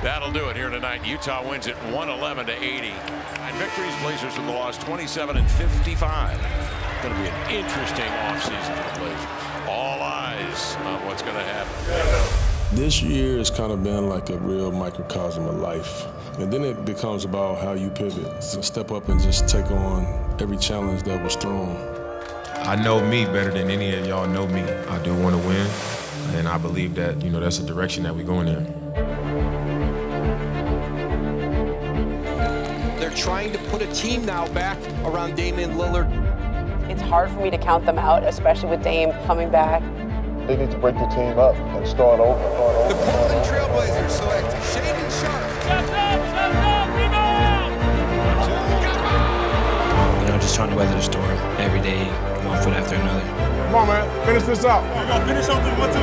That'll do it here tonight. Utah wins it 111-80. And victories, Blazers with the loss 27-55. Going to be an interesting offseason for the Blazers. All eyes on what's going to happen. This year has kind of been like a real microcosm of life. And then it becomes about how you pivot. So step up and just take on every challenge that was thrown. I know me better than any of y'all know me. I do want to win, and I believe that, that's the direction that we're going in. They're trying to put a team now back around Damian Lillard. It's hard for me to count them out, especially with Dame coming back. They need to break the team up and start over. The Portland Trailblazers select Shaedon Sharpe. Just trying to weather the storm every day, one foot after another. Come on, man. Finish this out. We're going to finish something 1, 2,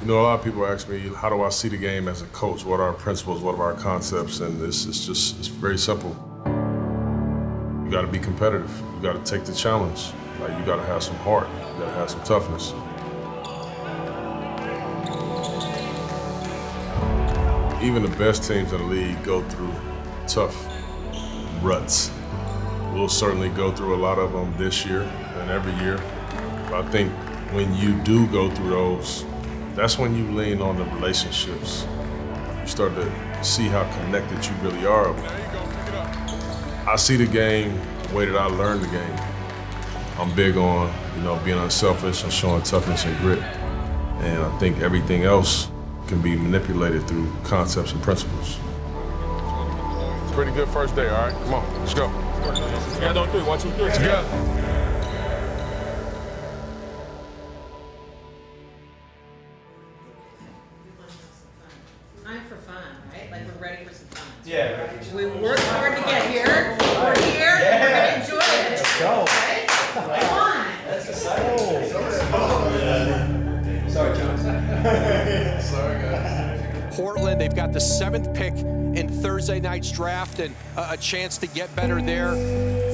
3. A lot of people ask me, how do I see the game as a coach? What are our principles? What are our concepts? And it's very simple. You got to be competitive. You got to take the challenge. Like, you got to have some heart. You got to have some toughness. Even the best teams in the league go through tough ruts. We'll certainly go through a lot of them this year and every year. But I think when you do go through those, that's when you lean on the relationships. You start to see how connected you really are. I see the game the way that I learned the game. I'm big on, being unselfish and showing toughness and grit. And I think everything else can be manipulated through concepts and principles. Pretty good first day, all right? Come on, let's go. Yeah, don't do it. 1, 2, 3. Let's go. Time for fun, right? Like we're ready for some fun. Yeah. We worked hard to get here. We're here. Yeah. We're gonna enjoy it. Let's go. Right? Come on. That's exciting. Sorry, John. Sorry, guys. Portland, they've got the 7th pick in Thursday night's draft and a chance to get better there.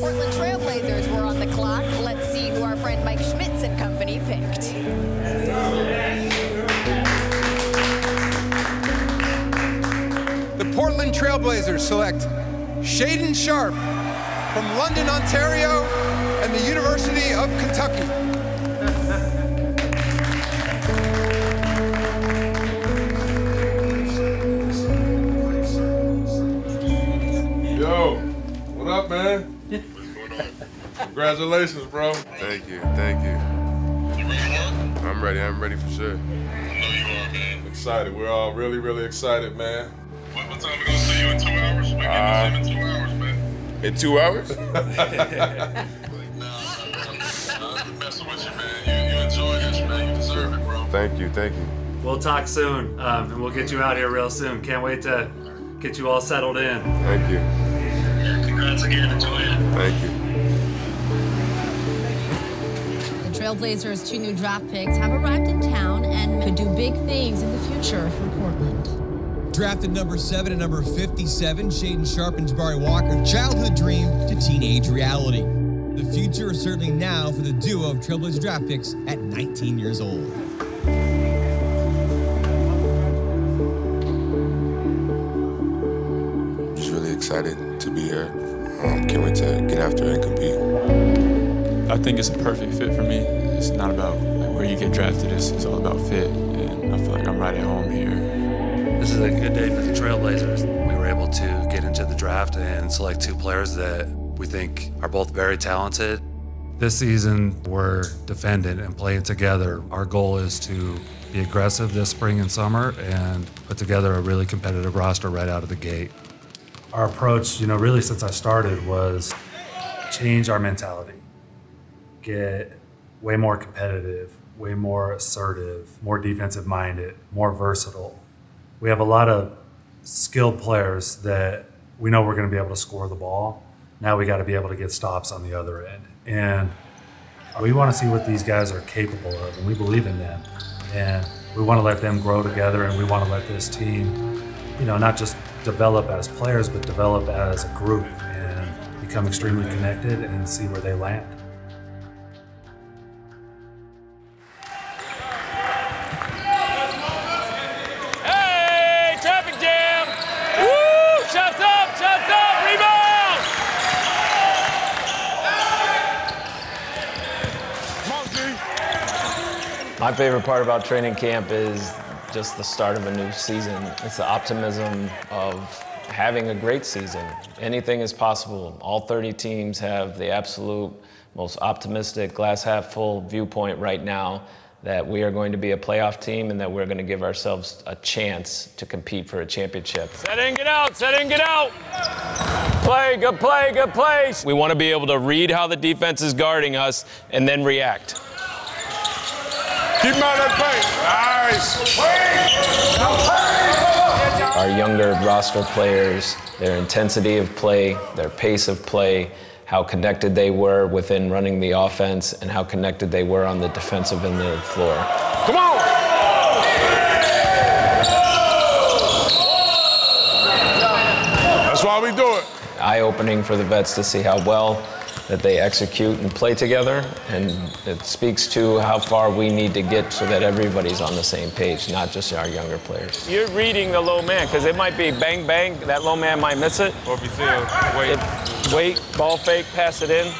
Portland Trailblazers were on the clock. Let's see who our friend Mike Schmitz and company picked. The Portland Trailblazers select Shaedon Sharpe from London, Ontario, and the University of Kentucky. Yo, what up, man? What's going on? Congratulations, bro. Thank you, thank you. You ready to work? I'm ready for sure. I know you are, man. Excited. We're all really, really excited, man. What time are we gonna see you in 2 hours? We're getting in 2 hours, man. In 2 hours? I'm messing with you, man. You enjoy this, man. You deserve it, bro. Thank you, thank you. We'll talk soon, and we'll get you out here real soon. Can't wait to get you all settled in. Thank you. Congrats again. Enjoy it. Thank you. The Trailblazers' 2 new draft picks have arrived in town and could do big things in the future for Portland. Drafted number 7 and number 57, Shaedon Sharpe and Jabari Walker, childhood dream to teenage reality. The future is certainly now for the duo of Trailblazer draft picks at 19 years old. Just really excited to be here. Can't wait to get after it and compete. I think it's a perfect fit for me. It's not about where you get drafted, it's all about fit, and I feel like I'm right at home here. This is a good day for the Trailblazers. We were able to get into the draft and select 2 players that we think are both very talented. This season, we're defending and playing together. Our goal is to be aggressive this spring and summer and put together a really competitive roster right out of the gate. Our approach, really since I started was change our mentality. Get way more competitive, way more assertive, more defensive minded, more versatile. We have a lot of skilled players that we know we're going to be able to score the ball. Now we got to be able to get stops on the other end. And we want to see what these guys are capable of, and we believe in them. And we want to let them grow together, and we want to let this team not just develop as players, but develop as a group and become extremely connected and see where they land. Hey, traffic jam! Woo! Shots up, rebound! My favorite part about training camp is just the start of a new season. It's the optimism of having a great season. Anything is possible. All 30 teams have the absolute most optimistic, glass half full viewpoint right now that we are going to be a playoff team and that we're going to give ourselves a chance to compete for a championship. Set in, get out, set in, get out. Play, good play, good play. We want to be able to read how the defense is guarding us and then react. Keep him out of that paint. Nice. Our younger roster players, their intensity of play, their pace of play, how connected they were within running the offense, and how connected they were on the defensive end of the floor. Come on! That's why we do it. Eye-opening for the vets to see how well that they execute and play together, and it speaks to how far we need to get so that everybody's on the same page, not just our younger players. You're reading the low man, because it might be bang, bang, that low man might miss it. Or if you feel, wait, ball fake, pass it in.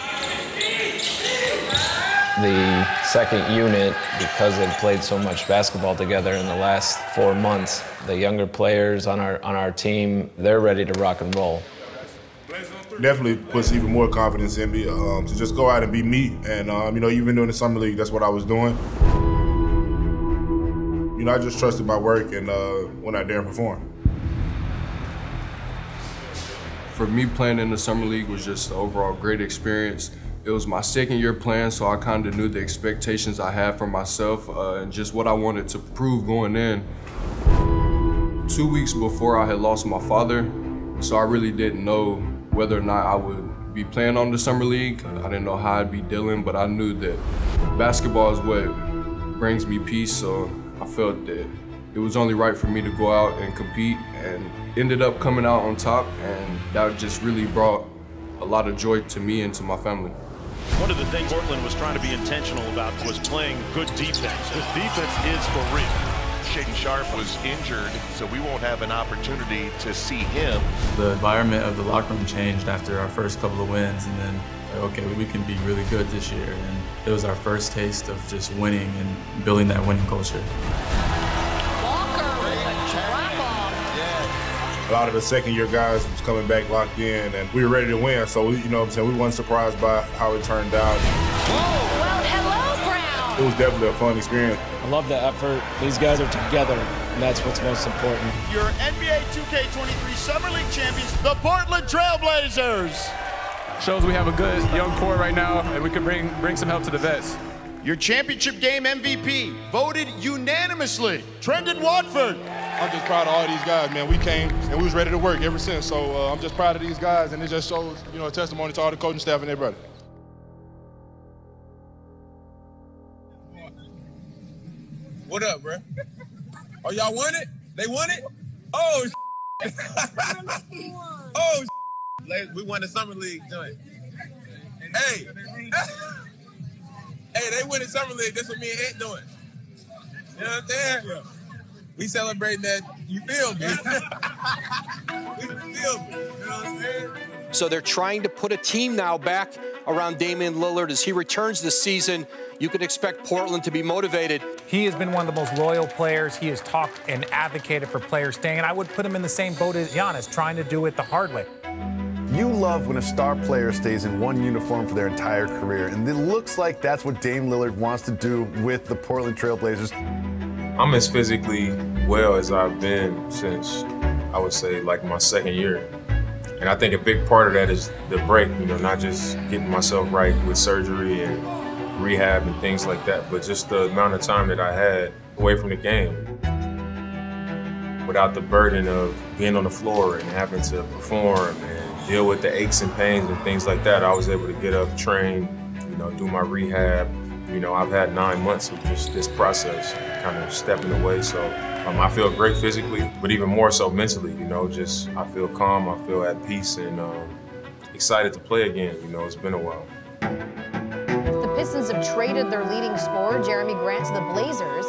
The second unit, because they've played so much basketball together in the last 4 months, the younger players on our team, they're ready to rock and roll. Definitely puts even more confidence in me to just go out and be me. And, even during the summer league, that's what I was doing. I just trusted my work and went out there and performed. For me, playing in the summer league was just an overall great experience. It was my second year playing, so I kind of knew the expectations I had for myself and just what I wanted to prove going in. 2 weeks before I had lost my father, so I really didn't know whether or not I would be playing on the summer league. I didn't know how I'd be dealing, but I knew that basketball is what brings me peace, so I felt that it was only right for me to go out and compete, and ended up coming out on top, and that just really brought a lot of joy to me and to my family. One of the things Portland was trying to be intentional about was playing good defense. This defense is for real. Shaden Sharp was injured, so we won't have an opportunity to see him. The environment of the locker room changed after our first couple of wins, and then, okay, we can be really good this year. And it was our first taste of just winning and building that winning culture. A lot of the second-year guys was coming back locked in, and we were ready to win. So, we weren't surprised by how it turned out. Well, hello, Brown. It was definitely a fun experience. I love the effort. These guys are together, and that's what's most important. Your NBA 2K23 Summer League champions, the Portland Trail Blazers. Shows we have a good young core right now, and we can bring some help to the vets. Your championship game MVP, voted unanimously, Trendon Watford. I'm just proud of all these guys, man. We came and we was ready to work ever since. So I'm just proud of these guys, and it just shows, a testimony to all the coaching staff and everybody. What up, bro? Oh, y'all won it? They won it? Oh, oh, we won the Summer League joint. Hey. Hey, they win the Summer League. That's what me and Ant doing. You know what I'm saying? Yeah. We celebrating that. You feel me? We feel me. You know what I'm saying? So they're trying to put a team now back around Damian Lillard as he returns this season. You can expect Portland to be motivated. He has been one of the most loyal players. He has talked and advocated for players staying, and I would put him in the same boat as Giannis, trying to do it the hard way. You love when a star player stays in one uniform for their entire career, and it looks like that's what Dame Lillard wants to do with the Portland Trail Blazers. I'm as physically well as I've been since, I would say, like my second year. And I think a big part of that is the break, not just getting myself right with surgery and rehab and things like that, but just the amount of time that I had away from the game without the burden of being on the floor and having to perform and deal with the aches and pains and things like that. I was able to get up, train, do my rehab. I've had 9 months of just this process, kind of stepping away. So I feel great physically, but even more so mentally, you know, just I feel calm, I feel at peace, and excited to play again. You know, it's been a while. The Pistons have traded their leading scorer, Jeremy Grant, to the Blazers.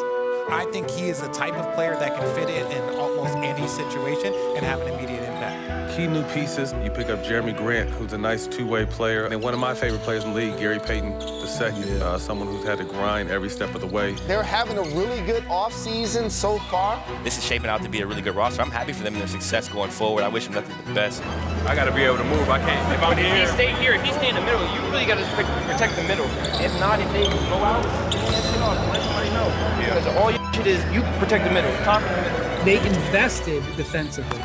I think he is the type of player that can fit in almost any situation and have an immediate impact. Key new pieces. You pick up Jeremy Grant, who's a nice two-way player, and one of my favorite players in the league, Gary Payton II, someone who's had to grind every step of the way. They're having a really good offseason so far. This is shaping out to be a really good roster. I'm happy for them and their success going forward. I wish them nothing but the best. I got to be able to move. I can't. If I'm here. If he stay here, if he stay in the middle, you really got to protect the middle. If not, if they go out, let somebody know. Because all your shit is you protect the middle, top in the middle. They invested defensively,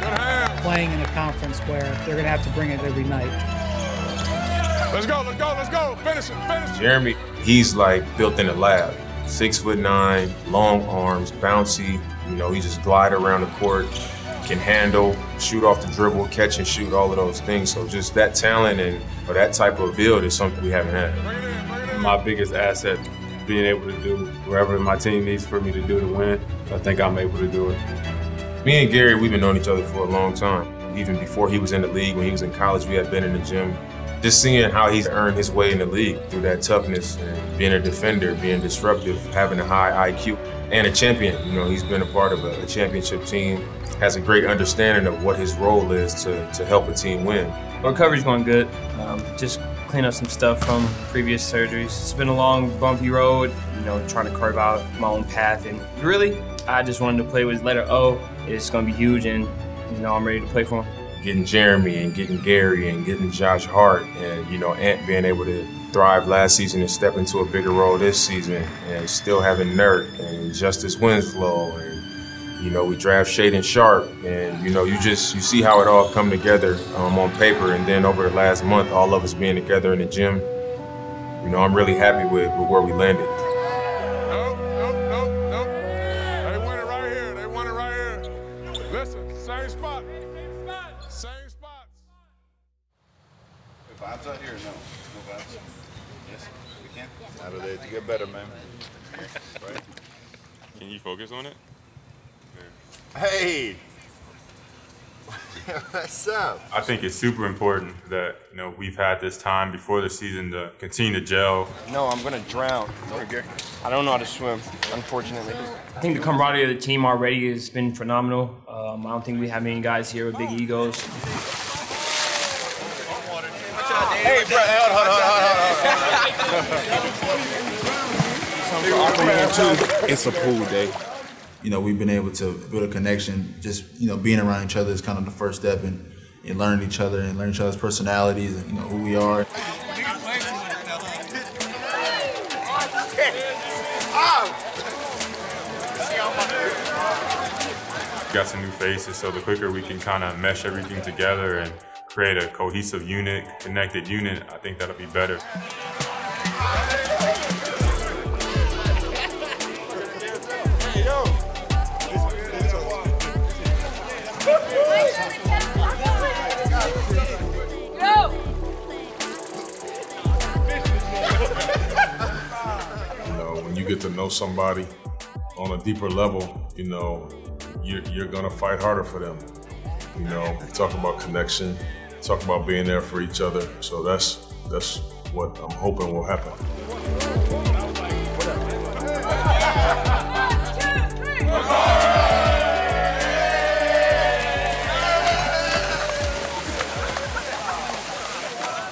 playing in a conference where they're going to have to bring it every night. Let's go, let's go, let's go. Finish it, finish it. Jeremy, he's like built in a lab. 6'9", long arms, bouncy. You know, he just glide around the court, can handle, shoot off the dribble, catch and shoot, all of those things. So just that talent and or that type of build is something we haven't had. My biggest asset, being able to do whatever my team needs for me to do to win. I think I'm able to do it. Me and Gary, we've been knowing each other for a long time. Even before he was in the league, when he was in college, we had been in the gym. Just seeing how he's earned his way in the league through that toughness and being a defender, being disruptive, having a high IQ, and a champion. You know, he's been a part of a championship team, has a great understanding of what his role is to help a team win. Recovery's going good. Just clean up some stuff from previous surgeries. It's been a long, bumpy road, you know, trying to carve out my own path. And really, I just wanted to play with letter O. It's going to be huge, and, you know, I'm ready to play for him. Getting Jeremy and getting Gary and getting Josh Hart and, you know, Ant being able to thrive last season and step into a bigger role this season, and still having Nert and Justice Winslow, and, you know, we draft Shaden Sharp, and, you know, you see how it all come together on paper, and then over the last month, all of us being together in the gym, you know, I'm really happy with where we landed. Nope. They won it right here. They won it right here. Listen, same spot. Same spots. The vibes out here? No vibes. Yes, we can. Out of there to get better, man. Right? Can you focus on it? Hey! What's up? I think it's super important that, you know, we've had this time before the season to continue to gel. No, I'm going to drown. I don't know how to swim, unfortunately. I think the camaraderie of the team already has been phenomenal. I don't think we have many guys here with big egos. Hey, bro, hold on. It's a pool day. You know, we've been able to build a connection. Just, you know, being around each other is kind of the first step in learning each other and learning each other's personalities and, you know, who we are. Got some new faces, so the quicker we can kind of mesh everything together and create a cohesive unit, connected unit, I think that'll be better. You know, when you get to know somebody on a deeper level, you know, you're gonna fight harder for them. You know, talk about connection, talk about being there for each other. So that's what I'm hoping will happen.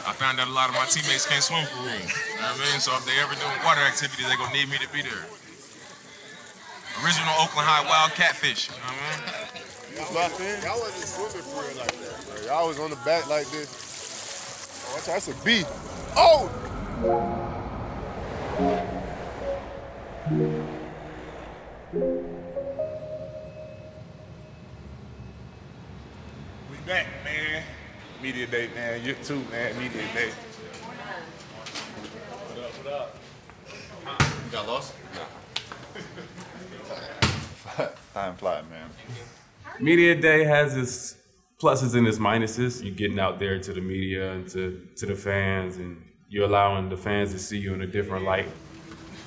I found out a lot of my teammates can't swim for real. You know what I mean? So if they ever doing water activities, they're gonna need me to be there. Original Oakland High wild catfish. You know what I mean? Y'all wasn't swimming for real like that, bro. Y'all was on the back like this. Oh, that's a B. Oh! We back, man. Media day, man. You too, man. Media day. What up? You got lost? No. Time flying, man. Media day has its pluses and its minuses. You're getting out there to the media and to the fans, and you're allowing the fans to see you in a different light.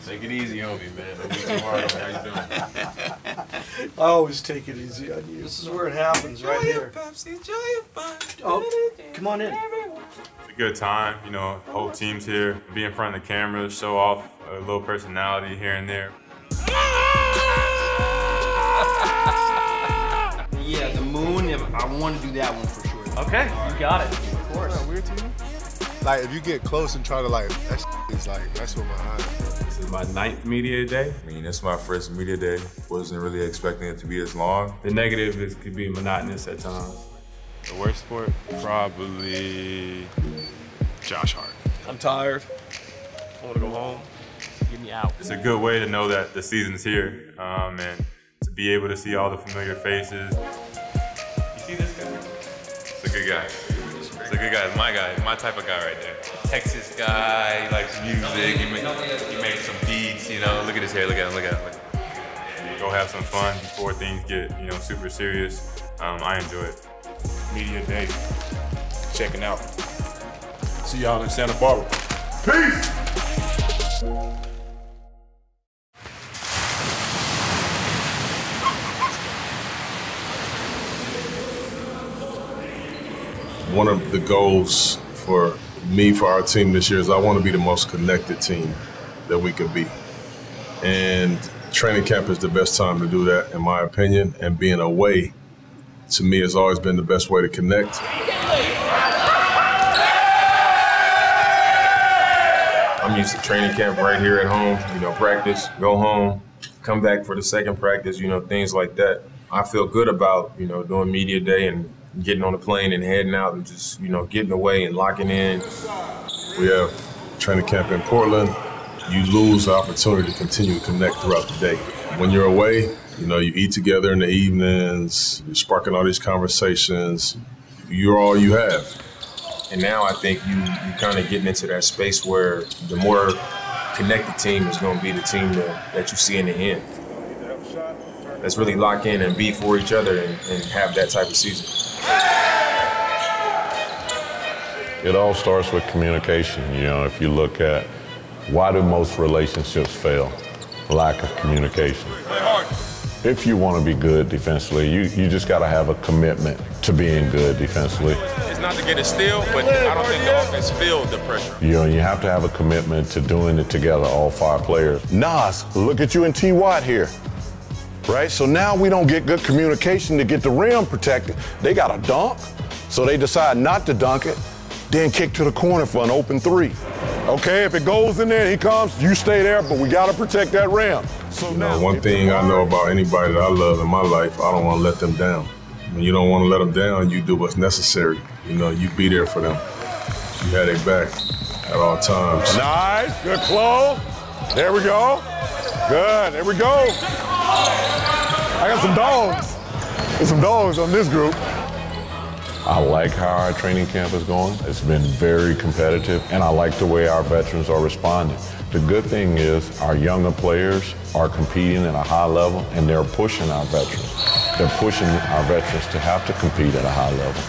Take it easy on me, man. Don't be too hard on me. How you doing? I always take it easy on you. This is where it happens, right here. Oh, come on in. It's a good time, you know, whole team's here. Be in front of the camera, show off a little personality here and there. Yeah, the moon, I want to do that one for sure. Okay, you got it. Of course. Weird to you? Like, if you get close and try to, like, that is like, that's what my eyes. This is my 9th media day. I mean, it's my first media day. Wasn't really expecting it to be as long. The negative is could be monotonous at times. The worst sport? Probably Josh Hart. I'm tired. I want to go home. Get me out. It's a good way to know that the season's here, and to be able to see all the familiar faces. You see this guy? It's a good guy. It's a good guy. It's my type of guy right there. Texas guy, he likes music, he makes some beats, you know. Look at his hair, look at him. Go have some fun before things get, you know, super serious. I enjoy it. Media day. Checking out. See y'all in Santa Barbara. Peace! One of the goals for me, for our team this year, is I want to be the most connected team that we could be. And training camp is the best time to do that, in my opinion, and being away, to me, has always been the best way to connect. I'm used to training camp right here at home, you know, practice, go home, come back for the second practice, you know, things like that. I feel good about, you know, doing media day and getting on the plane and heading out and just, you know, getting away and locking in. We have training camp in Portland. You lose the opportunity to continue to connect throughout the day. When you're away, you know, you eat together in the evenings, you're sparking all these conversations. You're all you have. And now I think you kind of getting into that space where the more connected team is going to be the team that you see in the end. Let's really lock in and be for each other and have that type of season. It all starts with communication. You know, if you look at why do most relationships fail? Lack of communication. If you want to be good defensively, you just got to have a commitment to being good defensively. It's not to get a steal, but I don't think the offense feel the pressure. You know, you have to have a commitment to doing it together, all 5 players. Nas, look at you and T. Watt here. Right? So now we don't get good communication to get the rim protected. They got a dunk, so they decide not to dunk it, then kick to the corner for an open 3. Okay, if it goes in there, he comes, you stay there, but we got to protect that rim. So you know, one thing I know about anybody that I love in my life, I don't want to let them down. When you don't want to let them down, you do what's necessary. You know, you be there for them. You had their back at all times. Nice, good close. There we go. Good, there we go. I got some dogs. There's some dogs on this group. I like how our training camp is going. It's been very competitive, and I like the way our veterans are responding. The good thing is our younger players are competing at a high level, and they're pushing our veterans. They're pushing our veterans to have to compete at a high level.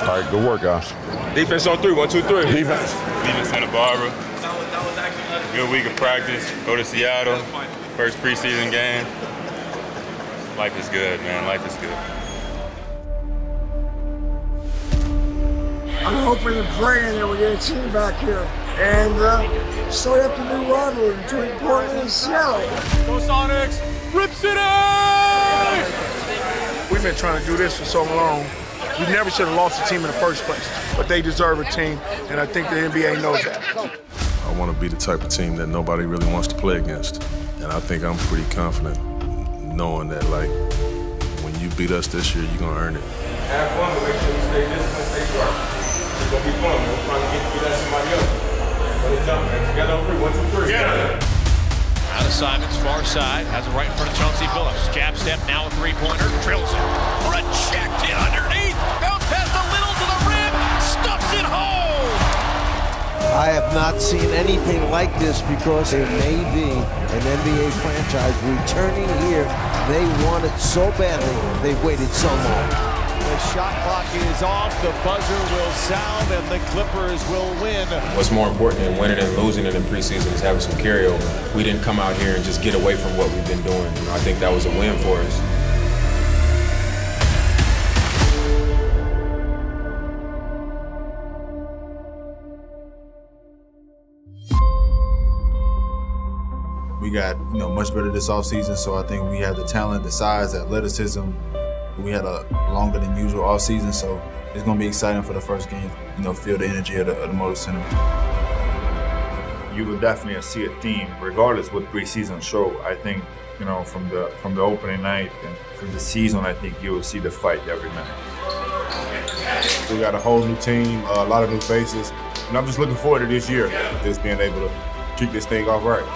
All right, good work, guys. Defense on 3, 1, 2, 3. Defense. Leaving Santa Barbara. Good week of practice. Go to Seattle. First preseason game. Life is good, man. Life is good. I'm hoping and praying that we get a team back here and start up the new rivalry between Portland and Seattle. Go Sonics! Rip City! We've been trying to do this for so long. We never should have lost a team in the first place, but they deserve a team, and I think the NBA knows that. I want to be the type of team that nobody really wants to play against, and I think I'm pretty confident knowing that, like, when you beat us this year, you're going to earn it. Have fun, but make sure you stay disciplined, stay sharp. It's going to be fun, man. We're trying to get at somebody else. Let it jump, man. Together on 3, 1, 2, 3. Yeah. Out of Simons, far side, has it right in front of Chauncey Billups. Jab step, now a three-pointer, drills it. Rejected underneath, bounce past the middle to the rim, stuffs it home! I have not seen anything like this because it may be an NBA franchise returning here. They want it so badly, they've waited so long. shot clock is off. The buzzer will sound, and the Clippers will win. What's more important than winning and losing in the preseason is having some carryover. We didn't come out here and just get away from what we've been doing. You know, I think that was a win for us. We got, much better this offseason, so I think we have the talent, the size, the athleticism. We had a longer than usual offseason, so it's going to be exciting for the first game, feel the energy of the Motor Center. You will definitely see a team, regardless what preseason show. I think, from the opening night and through the season, I think you will see the fight every night. We got a whole new team, a lot of new faces, and I'm just looking forward to this year, just being able to kick this thing off right.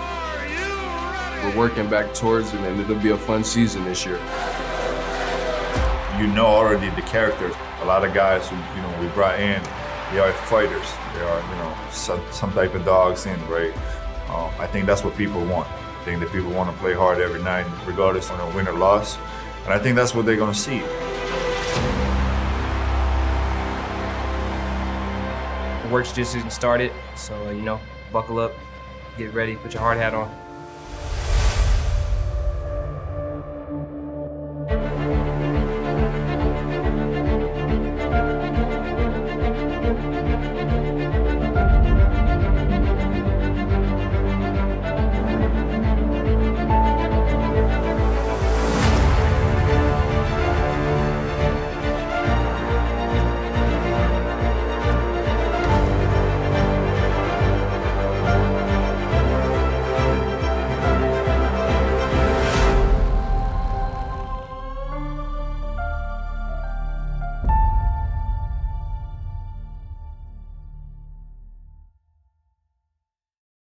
We're working back towards it, and it'll be a fun season this year. You know already the characters. A lot of guys who we brought in, they are fighters. They are some type of dogs in, right? I think that's what people want. I think that people want to play hard every night, regardless of win or loss. And I think that's what they're going to see. The work's just getting started, so buckle up, get ready, put your hard hat on.